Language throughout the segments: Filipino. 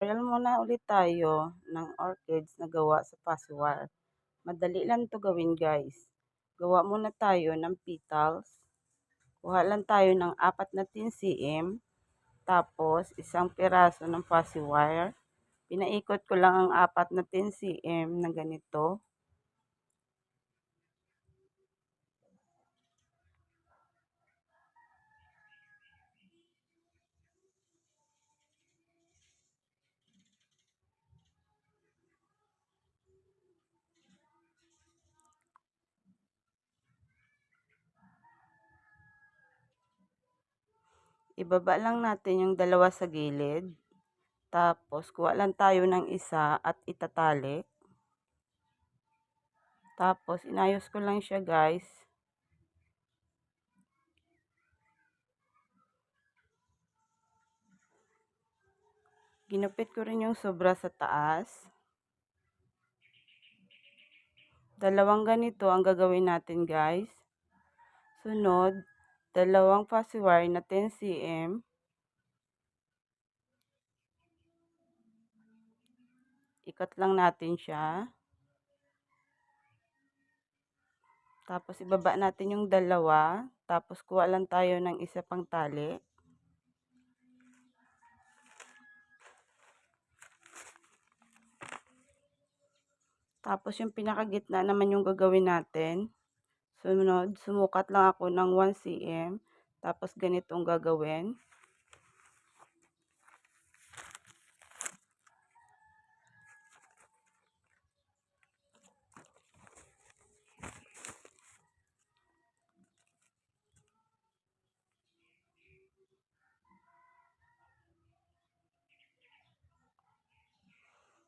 Tutorial muna ulit tayo ng orchids na gawa sa Passwire. Madali lang to gawin guys. Gawa muna tayo ng petals. Kuha lang tayo ng 4 na 10 cm. Tapos isang piraso ng Passwire. Pinaikot ko lang ang 4 na 10 cm na ganito. Ibaba lang natin yung dalawa sa gilid. Tapos, kuha lang tayo ng isa at itatali. Tapos, inayos ko lang siya guys. Ginupit ko rin yung sobra sa taas. Dalawang ganito ang gagawin natin guys. Sunod, dalawang Passwire na 10 cm. Ikot lang natin siya. Tapos ibaba natin yung dalawa. Tapos kuha lang tayo ng isa pang tali. Tapos yung pinakagitna naman yung gagawin natin. Sunod, sumukat lang ako ng 1 cm. Tapos ganitong gagawin.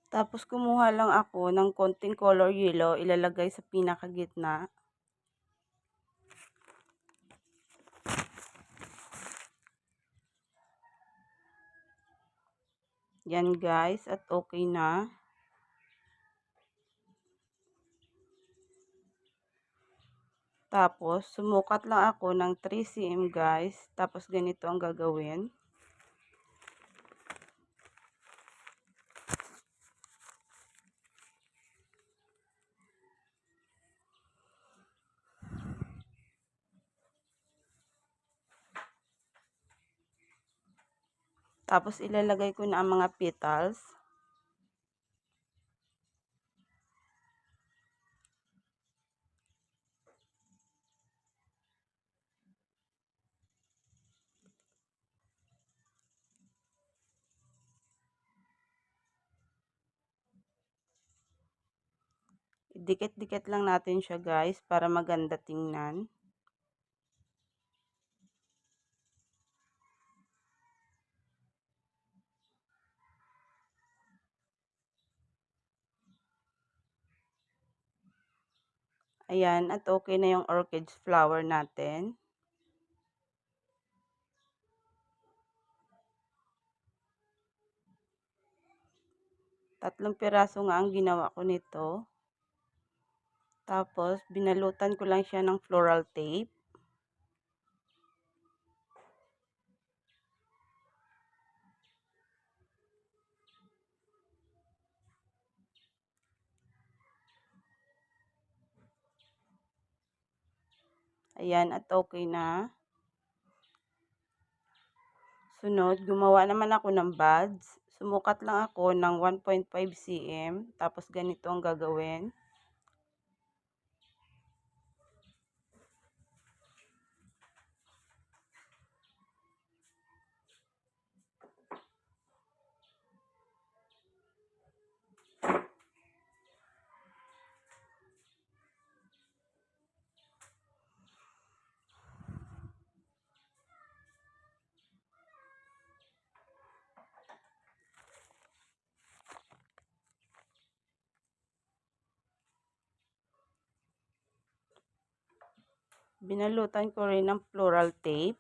Tapos kumuha lang ako ng konting color yellow, ilalagay sa pinakagitna. Yan guys, at okay na. Tapos, sumukat lang ako ng 3 cm guys. Tapos, ganito ang gagawin. Tapos, ilalagay ko na ang mga petals. Dikit-dikit lang natin siya guys para maganda tingnan. Ayan, at okay na yung orchids flower natin. Tatlong piraso nga ang ginawa ko nito. Tapos, binalutan ko lang siya ng floral tape. Ayan, at okay na. Sunod, gumawa naman ako ng buds. Sumukat lang ako ng 1.5 cm. Tapos, ganito ang gagawin. Binalutan ko rin ng floral tape.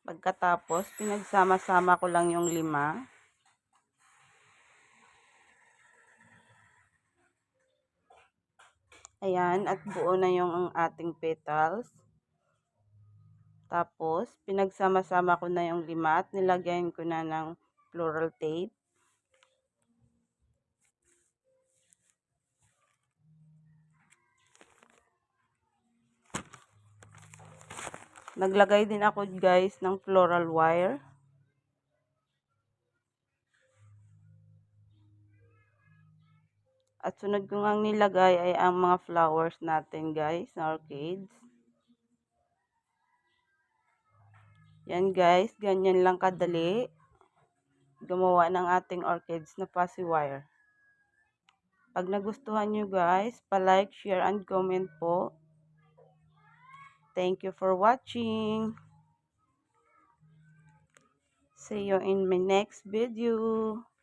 Pagkatapos, pinagsama-sama ko lang yung 5. Ayan, at buo na yung ating petals. Tapos, pinagsama-sama ko na yung 5 at nilagyan ko na ng floral tape. Naglagay din ako guys ng floral wire. At sunod ko ngang nilagay ay ang mga flowers natin guys na orchids. Yan guys, ganyan lang kadali gumawa ng ating orchids na fussy wire. Pag nagustuhan nyo guys, pa-like, share, and comment po. Thank you for watching. See you in my next video.